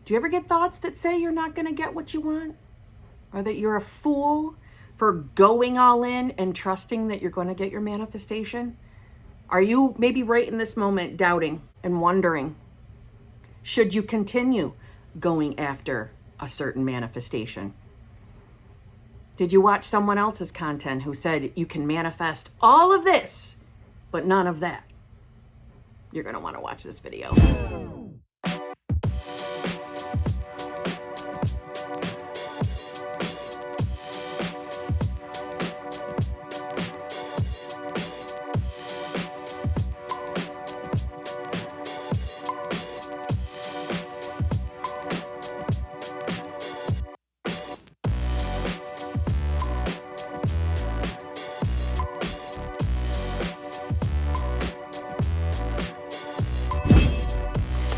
Do you ever get thoughts that say you're not going to get what you want? Or that you're a fool for going all in and trusting that you're going to get your manifestation? Are you maybe right in this moment doubting and wondering, should you continue going after a certain manifestation? Did you watch someone else's content who said you can manifest all of this, but none of that? You're going to want to watch this video.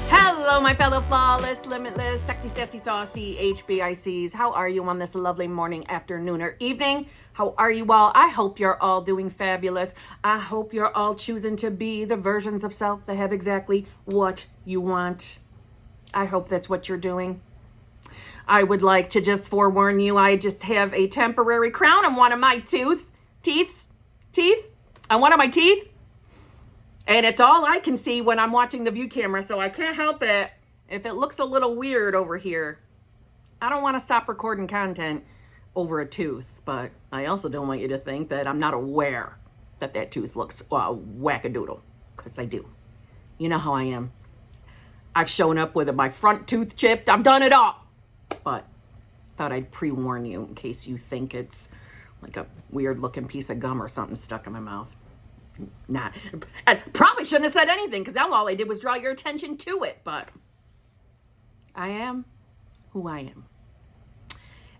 Hello, my fellow flawless, limitless, sexy, sassy, saucy HBICs. How are you on this lovely morning, afternoon, or evening? How are you all? I hope you're all doing fabulous. I hope you're all choosing to be the versions of self that have exactly what you want. I hope that's what you're doing. I would like to just forewarn you, I just have a temporary crown on one of my teeth, on one of my teeth. And it's all I can see when I'm watching the view camera, so I can't help it if it looks a little weird over here. I don't want to stop recording content over a tooth, but I also don't want you to think that I'm not aware that that tooth looks wackadoodle, because I do. You know how I am. I've shown up with my front tooth chipped. I've done it all. But thought I'd pre-warn you in case you think it's like a weird looking piece of gum or something stuck in my mouth. Nah, I probably shouldn't have said anything, because now all I did was draw your attention to it, but I am who I am.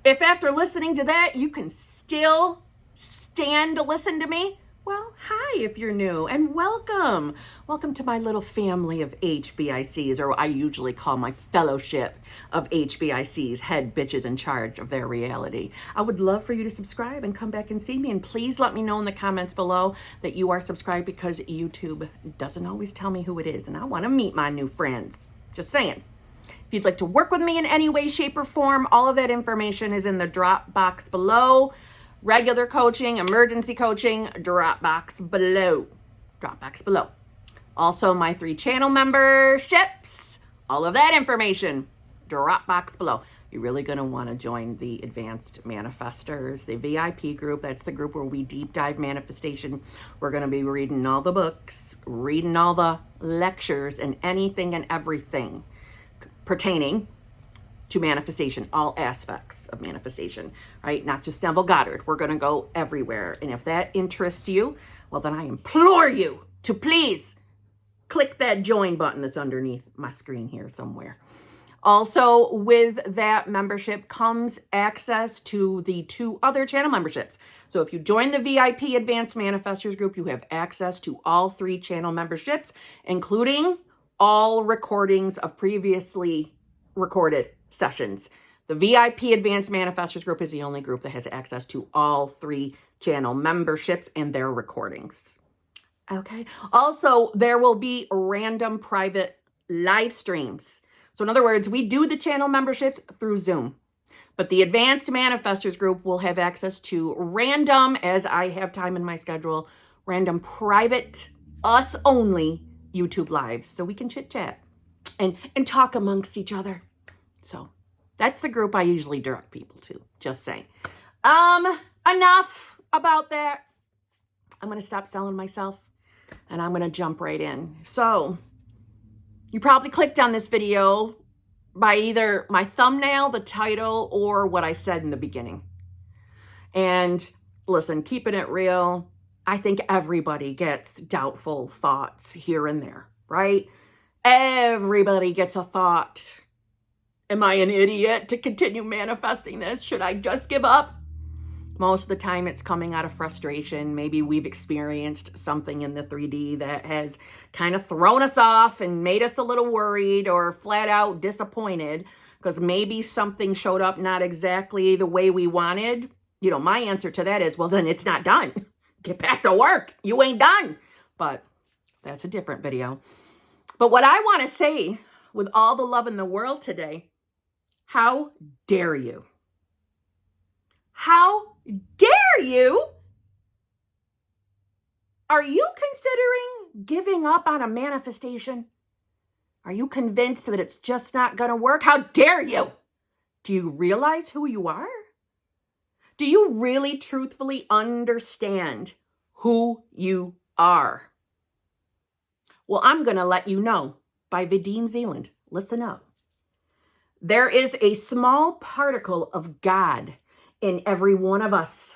If after listening to that, you can still stand to listen to me, well, hi if you're new, and welcome. Welcome to my little family of HBICs, or I usually call my fellowship of HBICs, head bitches in charge of their reality. I would love for you to subscribe and come back and see me, and please let me know in the comments below that you are subscribed, because YouTube doesn't always tell me who it is, and I want to meet my new friends. Just saying. If you'd like to work with me in any way, shape, or form, all of that information is in the drop box below. Regular coaching, emergency coaching, drop box below. Drop box below. Also, my 3 channel memberships, all of that information, drop box below. You're really going to want to join the Advanced Manifestors, the VIP group. That's the group where we deep dive manifestation. We're going to be reading all the books, reading all the lectures, and anything and everything pertaining to manifestation, all aspects of manifestation, right? Not just Neville Goddard. We're going to go everywhere. And if that interests you, well, then I implore you to please click that join button that's underneath my screen here somewhere. Also, with that membership comes access to the 2 other channel memberships. So if you join the VIP Advanced Manifestors group, you have access to all 3 channel memberships, including all recordings of previously recorded sessions. The VIP Advanced Manifestors group is the only group that has access to all 3 channel memberships and their recordings. Okay. Also, there will be random private live streams. So in other words, we do the channel memberships through Zoom, but the Advanced Manifestors group will have access to random, as I have time in my schedule, random private, us only YouTube lives, so we can chit chat and talk amongst each other. So that's the group I usually direct people to, just saying. Enough about that. I'm going to stop selling myself, and I'm going to jump right in. So you probably clicked on this video by either my thumbnail, the title, or what I said in the beginning. And listen, keeping it real, I think everybody gets doubtful thoughts here and there, right? Everybody gets a thought. Am I an idiot to continue manifesting this? Should I just give up? Most of the time it's coming out of frustration. Maybe we've experienced something in the 3D that has kind of thrown us off and made us a little worried or flat out disappointed because maybe something showed up not exactly the way we wanted. You know, my answer to that is, well, then it's not done. Get back to work. You ain't done. But that's a different video. But what I want to say with all the love in the world today How dare you? How dare you? Are you considering giving up on a manifestation? Are you convinced that it's just not going to work? How dare you? Do you realize who you are? Do you really truthfully understand who you are? Well, I'm going to let you know by Vidine Zealand. Listen up. There is a small particle of God in every one of us.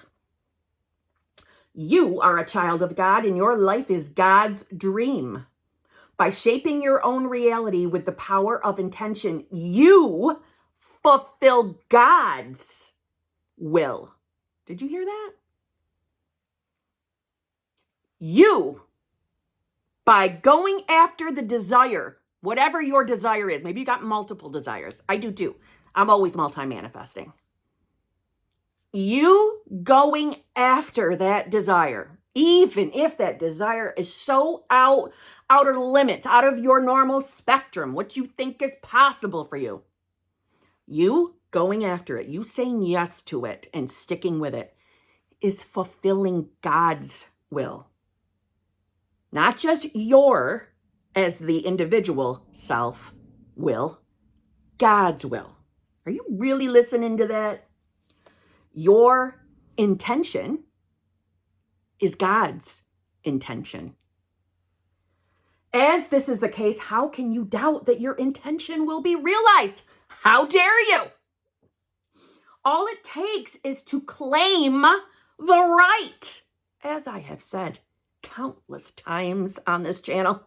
You are a child of God, and your life is God's dream. By shaping your own reality with the power of intention, you fulfill God's will. Did you hear that? You, by going after the desire, whatever your desire is, maybe you got multiple desires. I do too. I'm always multi-manifesting. You going after that desire, even if that desire is so outer limits, out of your normal spectrum, what you think is possible for you. You going after it, you saying yes to it and sticking with it is fulfilling God's will. Not just your, as the individual self, will, God's will. Are you really listening to that? Your intention is God's intention. As this is the case, how can you doubt that your intention will be realized? How dare you? All it takes is to claim the right. As I have said countless times on this channel,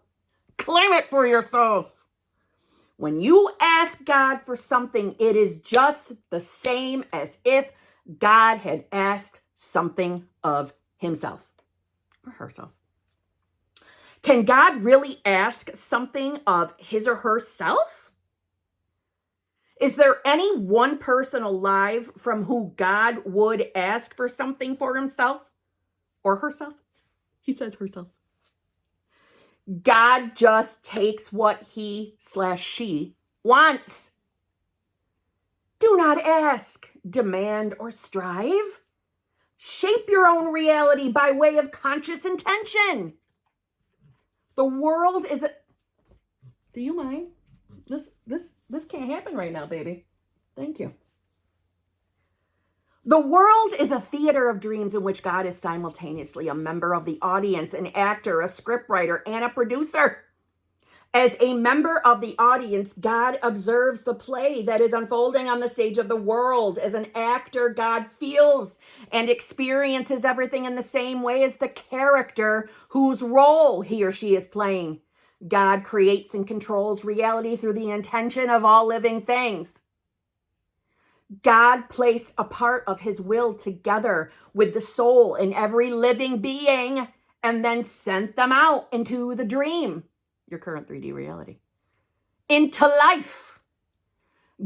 claim it for yourself. When you ask God for something, it is just the same as if God had asked something of himself or herself. Can God really ask something of his or herself? Is there any one person alive from who God would ask for something for himself or herself? He says herself. God just takes what he/she wants. Do not ask, demand, or strive. Shape your own reality by way of conscious intention. The world is a... Do you mind? This can't happen right now, baby. Thank you. The world is a theater of dreams in which God is simultaneously a member of the audience, an actor, a scriptwriter, and a producer. As a member of the audience, God observes the play that is unfolding on the stage of the world. As an actor, God feels and experiences everything in the same way as the character whose role he or she is playing. God creates and controls reality through the intention of all living things. God placed a part of his will together with the soul in every living being and then sent them out into the dream, your current 3D reality, into life.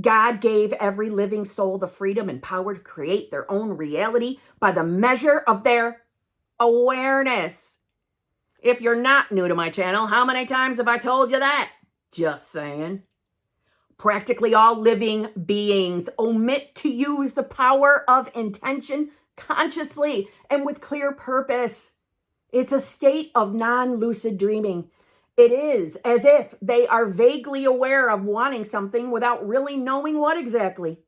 God gave every living soul the freedom and power to create their own reality by the measure of their awareness. If you're not new to my channel, how many times have I told you that? Just saying. Practically all living beings omit to use the power of intention consciously and with clear purpose. It's a state of non-lucid dreaming. It is as if they are vaguely aware of wanting something without really knowing what exactly.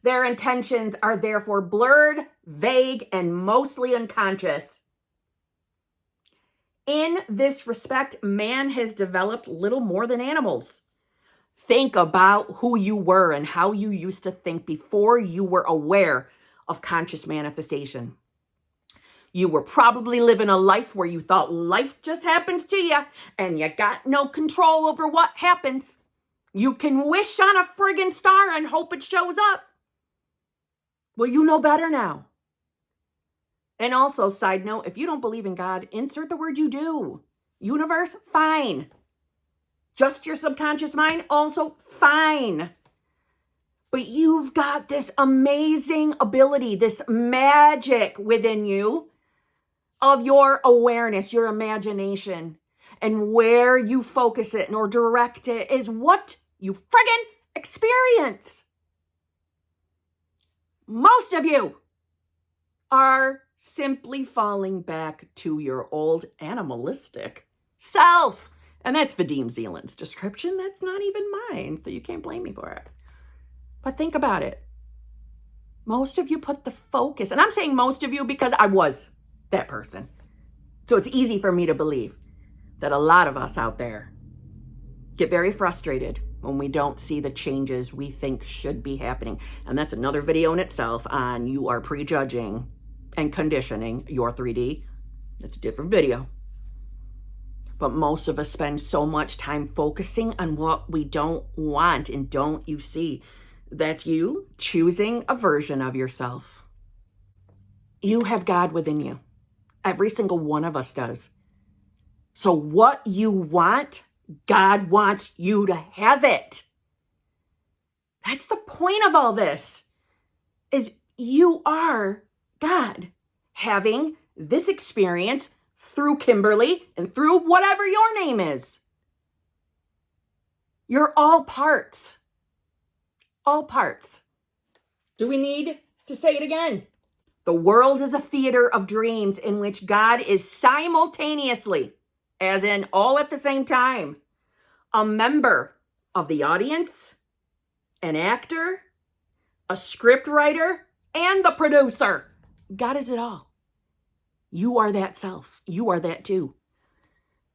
Their intentions are therefore blurred, vague, and mostly unconscious. In this respect, man has developed little more than animals. Think about who you were and how you used to think before you were aware of conscious manifestation. You were probably living a life where you thought life just happens to you and you got no control over what happens. You can wish on a friggin' star and hope it shows up. Well, you know better now. And also, side note, if you don't believe in God, insert the word you do. Universe, fine. Just your subconscious mind, also fine. But you've got this amazing ability, this magic within you of your awareness, your imagination. And where you focus it or direct it is what you friggin' experience. most of you are simply falling back to your old animalistic self. And that's Vadim Zeland's description. That's not even mine, so you can't blame me for it. But think about it. Most of you put the focus, and I'm saying most of you because I was that person. So it's easy for me to believe that a lot of us out there get very frustrated when we don't see the changes we think should be happening. And that's another video in itself on you are prejudging and conditioning your 3D. That's a different video. But most of us spend so much time focusing on what we don't want. And don't you see? That's you choosing a version of yourself. You have God within you. Every single one of us does. So what you want, God wants you to have it. That's the point of all this, is you are God having this experience through Kimberly and through whatever your name is. You're all parts. All parts. Do we need to say it again? The world is a theater of dreams in which God is simultaneously, as in all at the same time, a member of the audience, an actor, a script writer, and the producer. God is it all. You are that self. You are that too.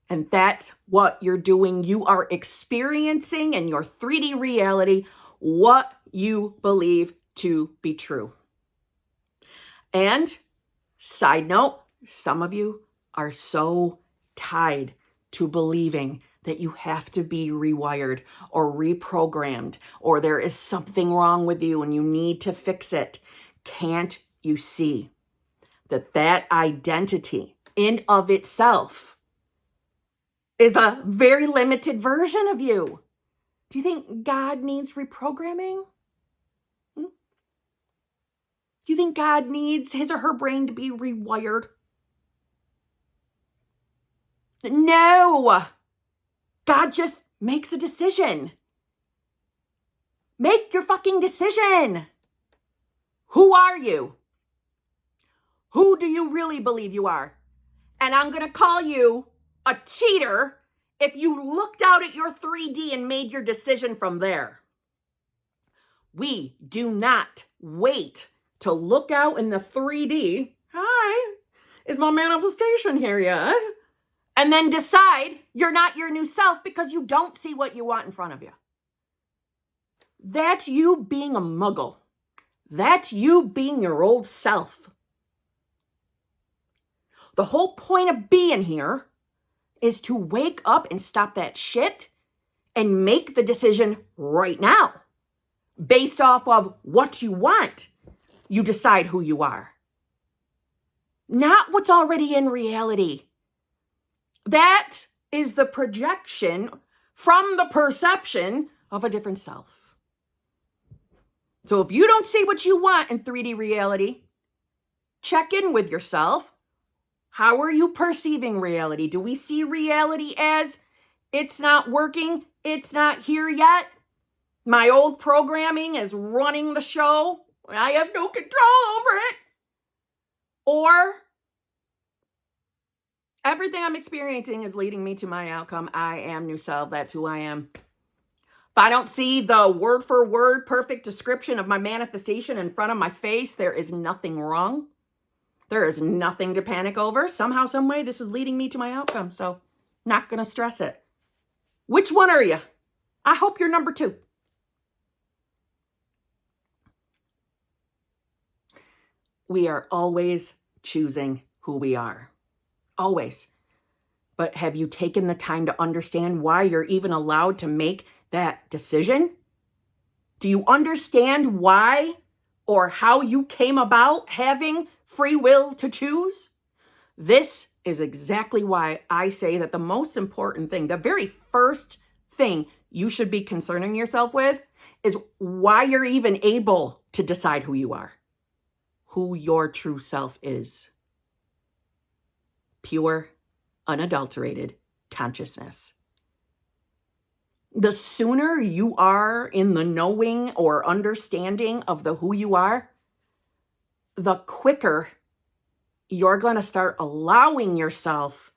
And that's what you're doing. You are experiencing in your 3D reality what you believe to be true. And side note, some of you are so tied to believing that you have to be rewired or reprogrammed, or there is something wrong with you and you need to fix it. Can't you see that identity in of itself is a very limited version of you? Do you think God needs reprogramming? Do you think God needs his or her brain to be rewired? No. God just makes a decision. Make your fucking decision. Who are you? Who do you really believe you are? And I'm going to call you a cheater if you looked out at your 3D and made your decision from there. We do not wait to look out in the 3D. Hi, is my manifestation here yet? And then decide you're not your new self because you don't see what you want in front of you. That's you being a muggle. That's you being your old self. The whole point of being here is to wake up and stop that shit and make the decision right now. Based off of what you want, you decide who you are. Not what's already in reality. That is the projection from the perception of a different self. So if you don't see what you want in 3D reality, check in with yourself. How are you perceiving reality? Do we see reality as it's not working, it's not here yet? My old programming is running the show. I have no control over it. Or everything I'm experiencing is leading me to my outcome. I am new self. That's who I am. If I don't see the word for word perfect description of my manifestation in front of my face, there is nothing wrong. There is nothing to panic over. Somehow, some way, this is leading me to my outcome. So, not going to stress it. Which one are you? I hope you're number 2. We are always choosing who we are. Always. But have you taken the time to understand why you're even allowed to make that decision? Do you understand why or how you came about having free will to choose? This is exactly why I say that the most important thing, the very first thing you should be concerning yourself with is why you're even able to decide who you are, who your true self is. Pure, unadulterated consciousness. The sooner you are in the knowing or understanding of the who you are, the quicker you're going to start allowing yourself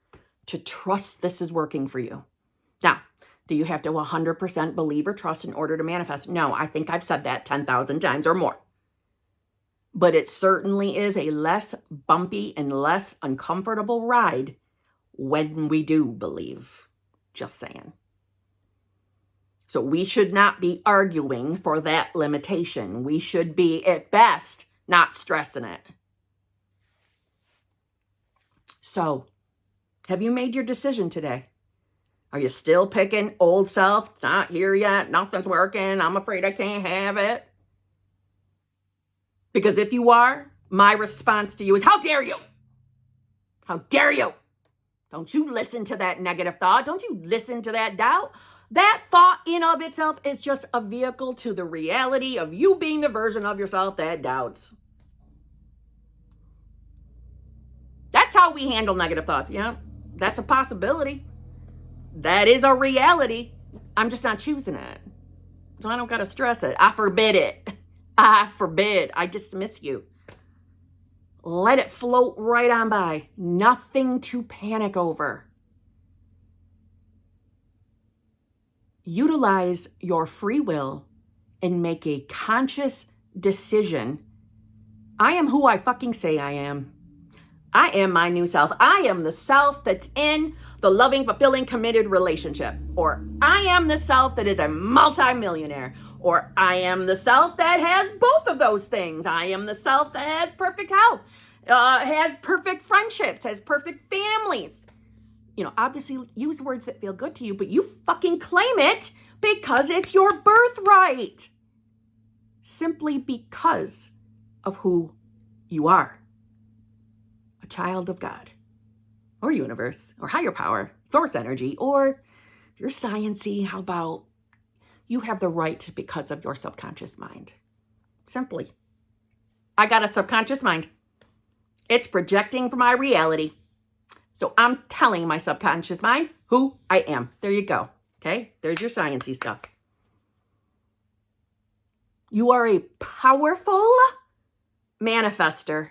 to trust this is working for you. Now, do you have to 100% believe or trust in order to manifest? No, I think I've said that 10,000 times or more. But it certainly is a less bumpy and less uncomfortable ride when we do believe. Just saying. So we should not be arguing for that limitation. We should be, at best, not stressing it. So, have you made your decision today? Are you still picking old self? Not here yet. Nothing's working. I'm afraid I can't have it. Because if you are, my response to you is, how dare you? How dare you? Don't you listen to that negative thought. Don't you listen to that doubt. That thought in of itself is just a vehicle to the reality of you being the version of yourself that doubts. That's how we handle negative thoughts. Yeah, that's a possibility. That is a reality. I'm just not choosing it. So I don't got to stress it. I forbid it. I forbid. I dismiss you. Let it float right on by. Nothing to panic over. Utilize your free will and make a conscious decision. I am who I fucking say I am. I am my new self. I am the self that's in the loving, fulfilling, committed relationship. Or I am the self that is a multimillionaire. Or I am the self that has both of those things. I am the self that has perfect health, has perfect friendships, has perfect families. You know, obviously use words that feel good to you, but you fucking claim it because it's your birthright. Simply because of who you are. A child of God, or universe, or higher power, source energy, or your science-y. How about you have the right because of your subconscious mind? Simply. I got a subconscious mind. It's projecting from my reality. So I'm telling my subconscious mind who I am. There you go. Okay? There's your science-y stuff. You are a powerful manifester.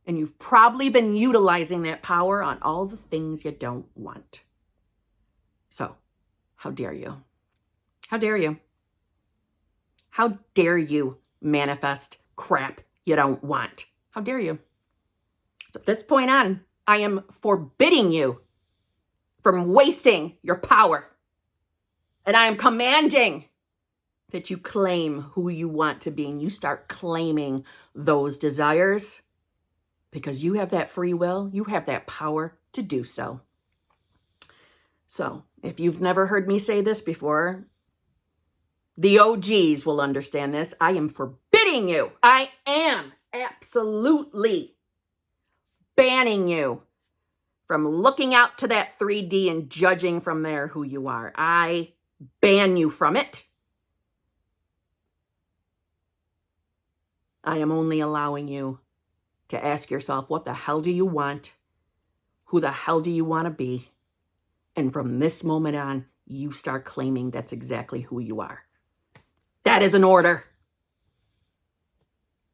And you've probably been utilizing that power on all the things you don't want. So, how dare you? How dare you? How dare you manifest crap you don't want? How dare you? So, at this point on, I am forbidding you from wasting your power. And I am commanding that you claim who you want to be and you start claiming those desires. Because you have that free will, you have that power to do so. So, if you've never heard me say this before, the OGs will understand this. I am forbidding you. I am absolutely banning you from looking out to that 3D and judging from there who you are. I ban you from it. I am only allowing you to ask yourself, what the hell do you want? Who the hell do you want to be? And from this moment on, you start claiming that's exactly who you are. That is an order.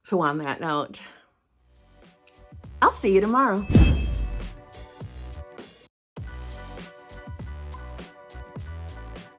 So on that note, I'll see you tomorrow.